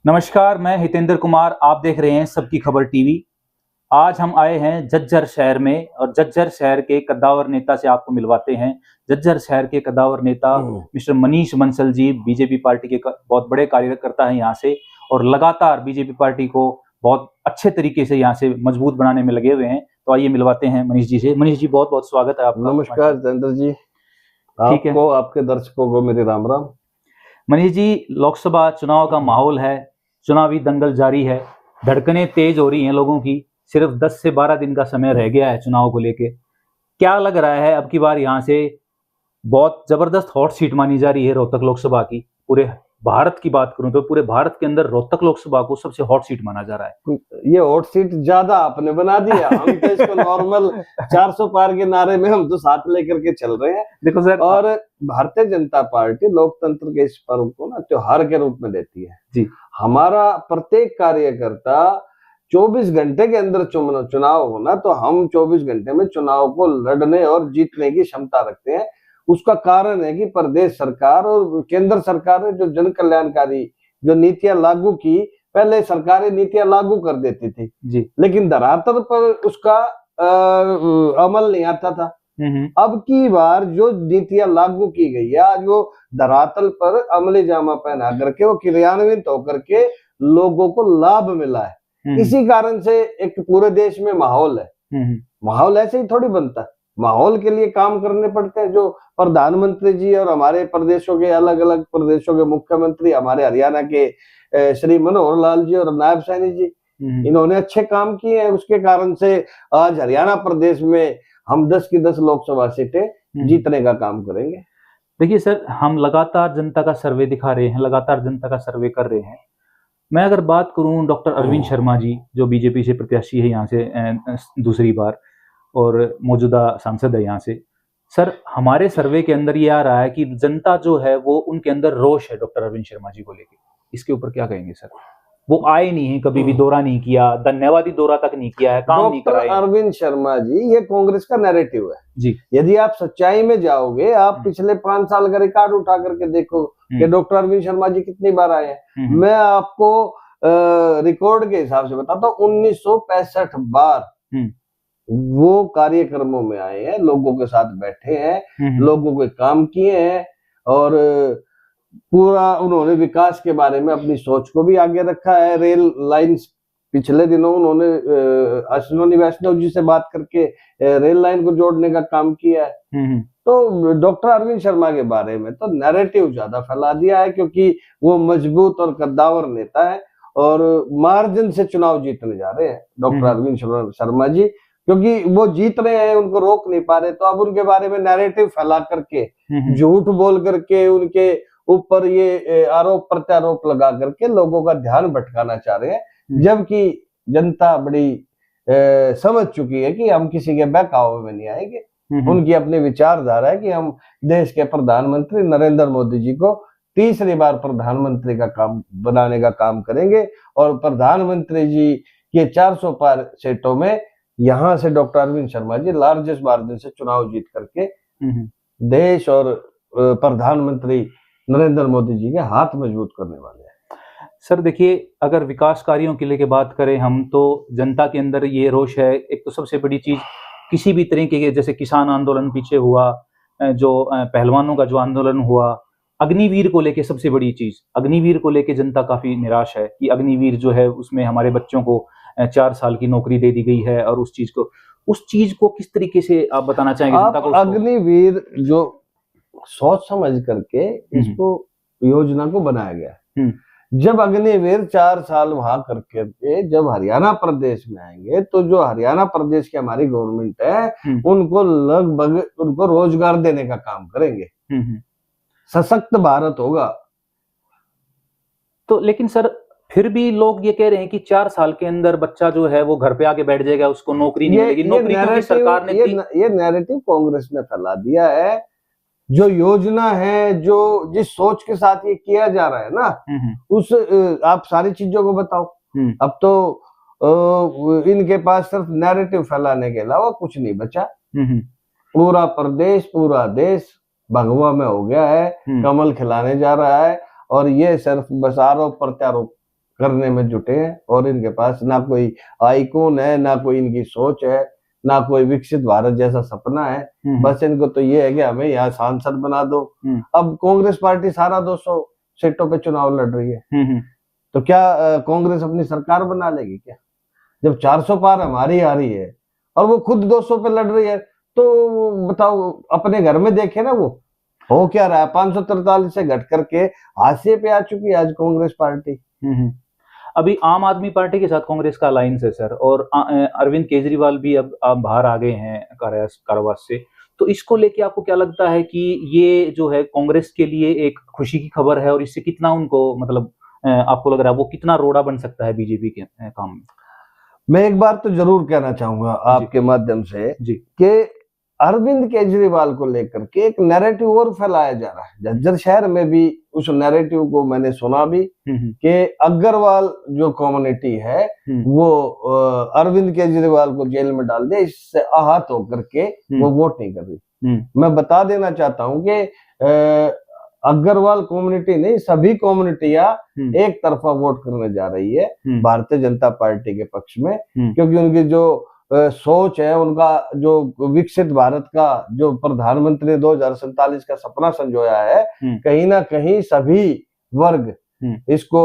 नमस्कार, मैं हितेंद्र कुमार। आप देख रहे हैं सबकी खबर टीवी। आज हम आए हैं झज्जर शहर में और झज्जर शहर के कद्दावर नेता से आपको मिलवाते हैं। झज्जर शहर के कद्दावर नेता mister Manish Bansal ji BJP party के बहुत बड़े कार्यकर्ता हैं यहाँ से, और लगातार बीजेपी पार्टी को बहुत अच्छे तरीके से यहाँ से मजबूत बनाने में लगे हुए हैं। तो आइए मिलवाते हैं मनीष जी से। मनीष जी, बहुत बहुत स्वागत है आपका। नमस्कार हितेंद्र जी, ठीक है, आपको आपके दर्शकों को मेरे राम राम। मनीष जी, लोकसभा चुनाव का माहौल है, चुनावी दंगल जारी है, धड़कनें तेज हो रही हैं लोगों की। सिर्फ 10 से 12 दिन का समय रह गया है चुनाव को लेके। क्या लग रहा है, अब की बार यहाँ से बहुत जबरदस्त हॉट सीट मानी जा रही है रोहतक लोकसभा की। पूरे भारत की बात करूं तो पूरे भारत के अंदर रोहतक लोकसभा को सबसे हॉट सीट माना जा रहा है। ये हॉट सीट ज्यादा आपने बना दिया। हम तो इसको नॉर्मल 400 पार के नारे में हम तो साथ लेकर के चल रहे हैं। देखो सर, और भारतीय जनता पार्टी लोकतंत्र के इस पर्व को ना त्योहार के रूप में लेती है जी। हमारा प्रत्येक कार्यकर्ता 24 घंटे के अंदर चुनाव होना, तो हम 24 घंटे में चुनाव को लड़ने और जीतने की क्षमता रखते हैं। उसका कारण है कि प्रदेश सरकार और केंद्र सरकार ने जो जन कल्याणकारी जो नीतियां लागू की, पहले सरकारें नीतियां लागू कर देती थी जी, लेकिन धरातल पर उसका अमल नहीं आता था। अब की बार जो नीतियां लागू की गई है, आज वो धरातल पर अमली जामा पहना करके वो क्रियान्वित होकर के लोगों को लाभ मिला है। इसी कारण से एक पूरे देश में माहौल है। माहौल ऐसे ही थोड़ी बनता है, माहौल के लिए काम करने पड़ते हैं। जो प्रधानमंत्री जी और हमारे प्रदेशों के अलग अलग प्रदेशों के मुख्यमंत्री, हमारे हरियाणा के श्री मनोहर लाल जी और नायब सैनी जी, इन्होंने अच्छे काम किए हैं। उसके कारण से आज हरियाणा प्रदेश में हम 10 की 10 लोकसभा सीटें जीतने का काम करेंगे। देखिए सर, हम लगातार जनता का सर्वे दिखा रहे हैं, लगातार जनता का सर्वे कर रहे हैं। मैं अगर बात करूं डॉक्टर अरविंद शर्मा जी, जो बीजेपी से प्रत्याशी है यहाँ से दूसरी बार और मौजूदा सांसद है यहाँ से, सर हमारे सर्वे के अंदर ये आ रहा है कि जनता जो है वो उनके अंदर रोष है डॉक्टर अरविंद शर्मा जी को लेके। इसके ऊपर क्या कहेंगे सर? वो आए नहीं है, कभी भी दौरा नहीं किया, धन्यवादी दौरा तक नहीं किया है, काम नहीं कराया। डॉक्टर अरविंद शर्मा जी, ये कांग्रेस का नैरेटिव है जी। यदि आप सच्चाई में जाओगे, आप पिछले 5 साल का रिकॉर्ड उठा करके देखो कि डॉक्टर अरविंद शर्मा जी कितनी बार आए हैं। मैं आपको रिकॉर्ड के हिसाब से बताता हूँ, 1965 बार वो कार्यक्रमों में आए हैं, लोगों के साथ बैठे हैं, लोगों के काम किए हैं और पूरा उन्होंने विकास के बारे में अपनी सोच को भी आगे रखा है। रेल लाइंस, पिछले दिनों उन्होंने अश्विनी वैष्णव जी से बात करके रेल लाइन को जोड़ने का काम किया है। तो डॉक्टर अरविंद शर्मा के बारे में तो नैरेटिव ज्यादा फैला दिया है, क्योंकि वो मजबूत और कद्दावर नेता है और मार्जिन से चुनाव जीतने जा रहे हैं डॉक्टर अरविंद शर्मा जी, क्योंकि वो जीत रहे हैं, उनको रोक नहीं पा रहे। तो अब उनके बारे में नैरेटिव फैला करके, झूठ बोल करके, उनके ऊपर ये आरोप प्रत्यारोप लगा करके लोगों का ध्यान भटकाना चाह रहे हैं, जबकि जनता बड़ी समझ चुकी है कि हम किसी के बहकावे में नहीं आएंगे। उनकी अपनी विचारधारा है कि हम देश के प्रधानमंत्री नरेंद्र मोदी जी को तीसरी बार प्रधानमंत्री का काम बनाने का काम करेंगे और प्रधानमंत्री जी के 400 पार सीटों में यहाँ से doctor Arvind Sharma ji largest margin से चुनाव जीत करके देश और प्रधानमंत्री नरेंद्र मोदी जी के हाथ मजबूत करने वाले हैं। सर देखिए, अगर विकास कार्यों के लेके बात करें हम, तो जनता के अंदर ये रोष है। एक तो सबसे बड़ी चीज, किसी भी तरीके के, जैसे किसान आंदोलन पीछे हुआ, जो पहलवानों का जो आंदोलन हुआ, अग्निवीर को लेके सबसे बड़ी चीज, अग्निवीर को लेके जनता काफी निराश है कि अग्निवीर जो है उसमें हमारे बच्चों को 4 साल की नौकरी दे दी गई है। और उस चीज को किस तरीके से आप बताना चाहेंगे जनता को? अग्निवीर जो सोच समझ करके इसको योजना को बनाया गया। जब अग्निवीर 4 साल वहां करके जब हरियाणा प्रदेश में आएंगे, तो जो हरियाणा प्रदेश की हमारी गवर्नमेंट है, उनको लगभग उनको रोजगार देने का काम करेंगे। सशक्त भारत होगा। तो लेकिन सर फिर भी लोग ये कह रहे हैं कि 4 साल के अंदर बच्चा जो है वो घर पे आके बैठ जाएगा, उसको नौकरी नहीं मिलेगी। नौकरी क्योंकि सरकार ने ये नैरेटिव कांग्रेस ने फैला दिया है। जो योजना है, जो जिस सोच के साथ ये किया जा रहा है ना, उस आप सारी चीजों को बताओ। अब तो इनके पास सिर्फ नैरेटिव फैलाने के अलावा कुछ नहीं बचा। पूरा प्रदेश, पूरा देश भगवा में हो गया है, कमल खिलाने जा रहा है और ये सिर्फ बस आरोप प्रत्यारोप करने में जुटे हैं और इनके पास ना कोई आइकॉन है, ना कोई इनकी सोच है, ना कोई विकसित भारत जैसा सपना है। बस इनको तो ये है कि हमें यहाँ सांसद बना दो। अब कांग्रेस पार्टी सारा 200 सीटों पे चुनाव लड़ रही है, तो क्या कांग्रेस अपनी सरकार बना लेगी क्या? जब 400 पार हमारी आ रही है और वो खुद 200 पे लड़ रही है, तो बताओ अपने घर में देखे ना वो हो क्या रहा है। 543 से घट करके हाशिए पे आ चुकी है आज कांग्रेस पार्टी। अभी आम आदमी पार्टी के साथ कांग्रेस का अलायंस है सर, और अरविंद केजरीवाल भी अब बाहर आ गए हैं कारावास से। तो इसको लेके आपको क्या लगता है कि ये जो है कांग्रेस के लिए एक खुशी की खबर है, और इससे कितना उनको मतलब आपको लग रहा है वो कितना रोड़ा बन सकता है बीजेपी के काम में? मैं एक बार तो जरूर कहना चाहूंगा आपके माध्यम से कि अरविंद केजरीवाल को लेकर के एक नैरेटिव और फैलाया जा रहा है। झज्जर शहर में भी उस नैरेटिव को मैंने सुना भी कि अग्रवाल जो कम्युनिटी है वो अरविंद केजरीवाल को जेल में डाल दे, इससे आहत होकर के वो वोट नहीं कर रही। मैं बता देना चाहता हूं कि अग्रवाल कम्युनिटी नहीं, सभी कम्युनिटियां एक तरफा वोट करने जा रही है भारतीय जनता पार्टी के पक्ष में, क्योंकि उनकी जो सोच है, उनका जो विकसित भारत का जो प्रधानमंत्री 2047 का सपना संजोया है, कहीं ना कहीं सभी वर्ग इसको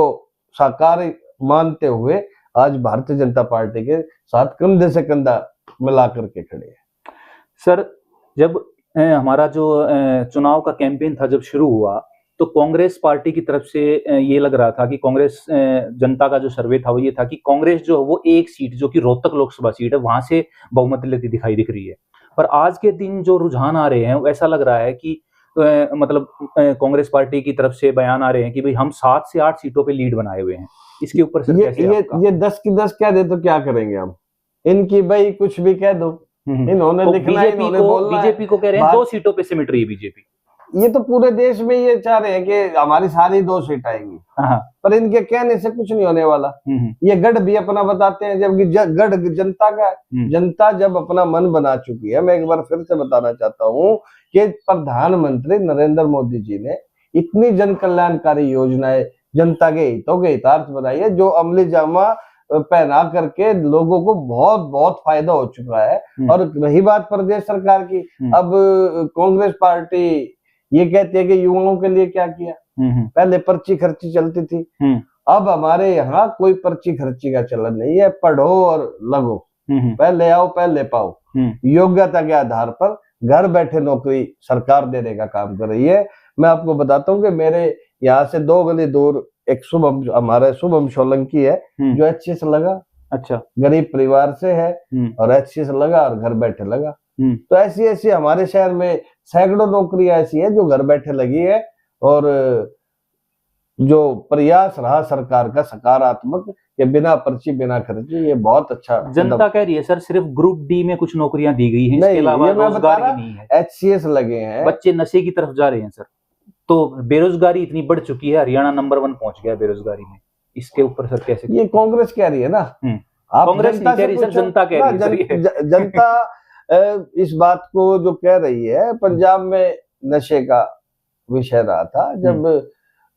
साकार मानते हुए आज भारतीय जनता पार्टी के साथ कंधे से कंधा मिला करके खड़े हैं। सर, जब हमारा जो चुनाव का कैंपेन था जब शुरू हुआ, तो कांग्रेस पार्टी की तरफ से ये लग रहा था कि कांग्रेस जनता का जो सर्वे था वो ये था कि कांग्रेस जो वो एक सीट जो कि रोहतक लोकसभा सीट है वहां से बहुमत लेती दिखाई दिख रही है। पर आज के दिन जो रुझान आ रहे हैं ऐसा लग रहा है कि मतलब कांग्रेस पार्टी की तरफ से बयान आ रहे हैं कि भाई हम 7 से 8 सीटों पे लीड बनाए हुए हैं। इसके ऊपर सर ये 10 की 10 कह दे तो क्या करेंगे हम? इनकी भाई कुछ भी कह दो, इन्होंने तो लिखना है, इन्होंने बोलना है। बीजेपी को कह रहे हैं 2 सीटों पे सिमट रही है बीजेपी। ये तो पूरे देश में ये चाह रहे हैं कि हमारी सारी 2 सीट आएंगी, पर इनके कहने से कुछ नहीं होने वाला। ये गढ़ भी अपना बताते हैं, जबकि गढ़ जनता का है। जनता जब अपना मन बना चुकी है, मैं एक बार फिर से बताना चाहता हूँ कि प्रधानमंत्री नरेंद्र मोदी जी ने इतनी जन कल्याणकारी योजनाएं जनता के हितों के हितार्थ बनाई है, जो अमली जामा पहना करके लोगों को बहुत बहुत फायदा हो चुका है। और रही बात प्रदेश सरकार की, अब कांग्रेस पार्टी ये कहती है कि युवाओं के लिए क्या किया। पहले पर्ची खर्ची चलती थी, अब हमारे यहाँ कोई पर्ची खर्ची का चलन नहीं है। पढ़ो और लगो, पहले आओ पहले पाओ। योग्यता के आधार पर घर बैठे नौकरी सरकार देने का काम कर रही है। मैं आपको बताता हूँ कि मेरे यहाँ से 2 गली दूर एक हमारा शुभम सोलंकी है, जो HCS लगा। अच्छा, गरीब परिवार से है और HCS लगा और घर बैठे लगा। तो ऐसी हमारे शहर में सैकड़ों नौकरियां ऐसी है जो घर बैठे लगी है। और जो प्रयास रहा सरकार का सकारात्मक कि बिना पर्ची बिना खर्ची, ये बहुत अच्छा जनता कह रही है। सर, सिर्फ ग्रुप डी में कुछ नौकरियां दी गई हैं, इसके अलावा रोजगार ही नहीं है। HCS लगे हैं, बच्चे नशे की तरफ जा रहे हैं सर। तो बेरोजगारी इतनी बढ़ चुकी है, हरियाणा नंबर 1 पहुंच गया बेरोजगारी में। इसके ऊपर सर कैसे? ये कांग्रेस कह रही है ना, कांग्रेस नहीं कह रही सर, जनता कह रही है। जनता इस बात को जो कह रही है, पंजाब में नशे का विषय रहा था, जब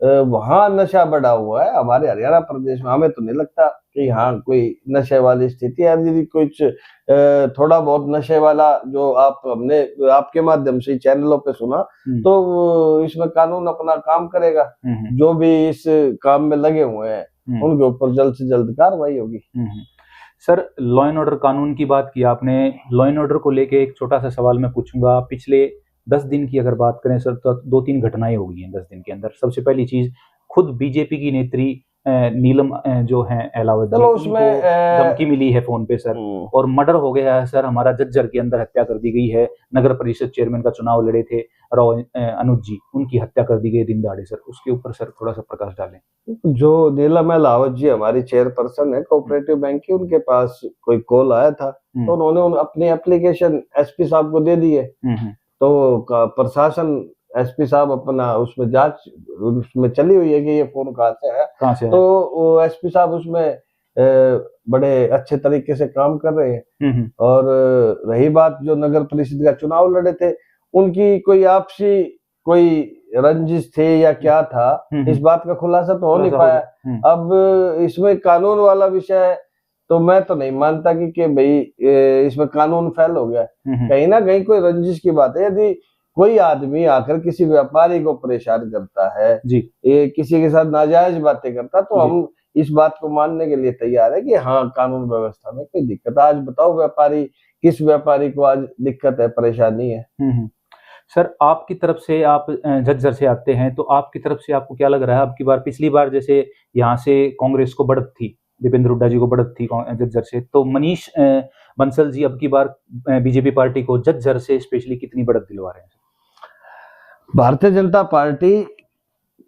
वहां नशा बढ़ा हुआ है। हमारे हरियाणा प्रदेश में हमें तो नहीं लगता कि यहाँ कोई नशे वाली स्थिति है। यदि कुछ थोड़ा बहुत नशे वाला जो हमने आपके माध्यम से चैनलों पे सुना, तो इसमें कानून अपना काम करेगा। जो भी इस काम में लगे हुए हैं उनके ऊपर जल्द से जल्द कार्रवाई होगी। सर, लॉ एंड ऑर्डर कानून की बात की आपने। लॉ एंड ऑर्डर को लेके एक छोटा सा सवाल मैं पूछूंगा। पिछले 10 दिन की अगर बात करें सर, तो 2-3 घटनाएं हो गई हैं 10 दिन के अंदर। सबसे पहली चीज, खुद बीजेपी की नेत्री नीलम जो है अहलावत जी, उसमें धमकी मिली है फोन पे सर, और मर्डर हो गया है सर। हमारा झज्जर के अंदर हत्या कर दी गई है। नगर परिषद चेयरमैन का चुनाव लड़े थे अनुज जी, उनकी हत्या कर दी गई दिन दहाड़े सर। उसके ऊपर सर थोड़ा सा प्रकाश डालें। जो नीलम अहलावत जी हमारी चेयरपर्सन है कोऑपरेटिव बैंक की, उनके पास कोई कॉल आया था, तो उन्होंने अपनी एप्लीकेशन SP साहब को दे दी है। तो प्रशासन SP साहब अपना उसमें जांच उसमें चली हुई है कि ये फोन कहाँ से है। तो वो SP साहब उसमें बड़े अच्छे तरीके से काम कर रहे हैं। और रही बात जो नगर परिषद का चुनाव लड़े थे, उनकी कोई आपसी कोई रंजिश थे या क्या था, इस बात का खुलासा तो हो नहीं पाया। अब इसमें कानून वाला विषय है, तो मैं तो नहीं मानता कि भाई इसमें कानून फेल हो गया। कहीं ना कहीं कोई रंजिश की बात है। यदि कोई आदमी आकर किसी व्यापारी को परेशान करता है, ये किसी के साथ नाजायज बातें करता, तो हम इस बात को मानने के लिए तैयार है कि हाँ, कानून व्यवस्था में कोई दिक्कत। आज बताओ व्यापारी, किस व्यापारी को आज दिक्कत है, परेशानी है? सर, आपकी तरफ से, आप झज्जर से आते हैं, तो आपकी तरफ से आपको क्या लग रहा है? आपकी बार, पिछली बार जैसे यहाँ से कांग्रेस को बढ़त थी, दीपेंद्र हुड्डा जी को बढ़त थी झज्जर से, तो मनीष बंसल जी अब की बार बीजेपी पार्टी को झज्जर से स्पेशली कितनी बढ़त दिलवा रहे हैं? भारतीय जनता पार्टी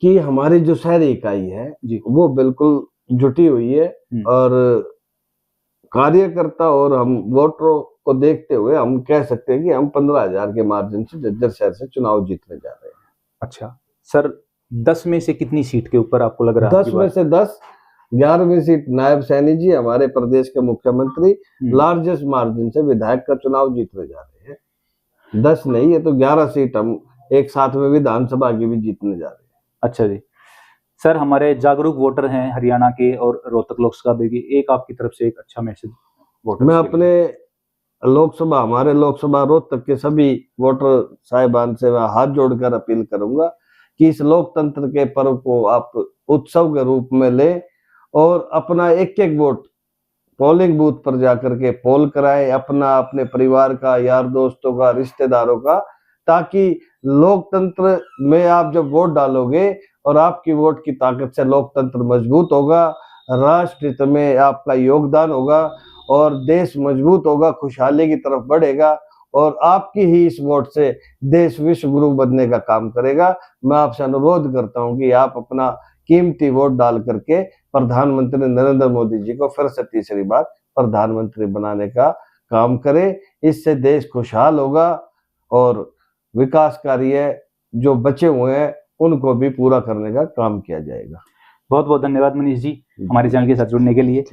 की हमारी जो शहरी इकाई है वो बिल्कुल जुटी हुई है, और कार्यकर्ता और हम वोटरों को देखते हुए हम कह सकते हैं कि हम 15,000 के मार्जिन से झज्जर शहर से चुनाव जीतने जा रहे हैं। अच्छा सर, 10 में से कितनी सीट के ऊपर आपको लग रहा है? 10 में से 10। 11वीं सीट नायब सैनी जी, हमारे प्रदेश के मुख्यमंत्री, लार्जेस्ट मार्जिन से विधायक का चुनाव जीतने जा रहे हैं। 10 नहीं, ये तो 11 सीट हम एक साथ में विधानसभा की भी जीतने जा रहे हैं। अच्छा जी। सर, हमारे जागरूक वोटर हैं हरियाणा के और रोहतक लोकसभा में भी, एक आपकी तरफ से एक अच्छा मैसेज वोटर। मैं अपने हमारे लोकसभा रोहतक के सभी वोटर साहिबान से मैं हाथ जोड़कर अपील करूंगा कि इस लोकतंत्र के पर्व को आप उत्सव के रूप में लें और अपना एक एक वोट पोलिंग बूथ पर जाकर के पोल कराएं, अपना, अपने परिवार का, यार दोस्तों का, रिश्तेदारों का, ताकि लोकतंत्र में आप जब वोट डालोगे और आपकी वोट की ताकत से लोकतंत्र मजबूत होगा, राष्ट्र हित में आपका योगदान होगा और देश मजबूत होगा, खुशहाली की तरफ बढ़ेगा और आपकी ही इस वोट से देश विश्व गुरु बनने का काम करेगा। मैं आपसे अनुरोध करता हूं कि आप अपना कीमती वोट डाल करके प्रधानमंत्री नरेंद्र मोदी जी को फिर से तीसरी बार प्रधानमंत्री बनाने का काम करें। इससे देश खुशहाल होगा और विकास कार्य जो बचे हुए हैं उनको भी पूरा करने का काम किया जाएगा। बहुत बहुत धन्यवाद मनीष जी, हमारे चैनल के साथ जुड़ने के लिए।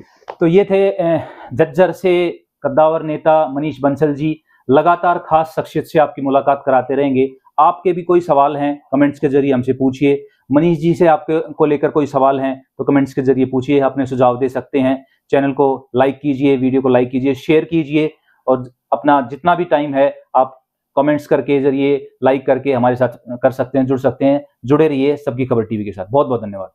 तो ये थे झज्जर से कद्दावर नेता मनीष बंसल जी। लगातार खास शख्सियत से आपकी मुलाकात कराते रहेंगे। आपके भी कोई सवाल हैं कमेंट्स के जरिए हमसे पूछिए। मनीष जी से आपके को लेकर कोई सवाल हैं तो कमेंट्स के जरिए पूछिए, अपने सुझाव दे सकते हैं। चैनल को लाइक कीजिए, वीडियो को लाइक कीजिए, शेयर कीजिए और अपना जितना भी टाइम है आप कमेंट्स करके जरिए, लाइक करके हमारे साथ कर सकते हैं, जुड़ सकते हैं। जुड़े रहिए सबकी खबर टीवी के साथ। बहुत बहुत धन्यवाद।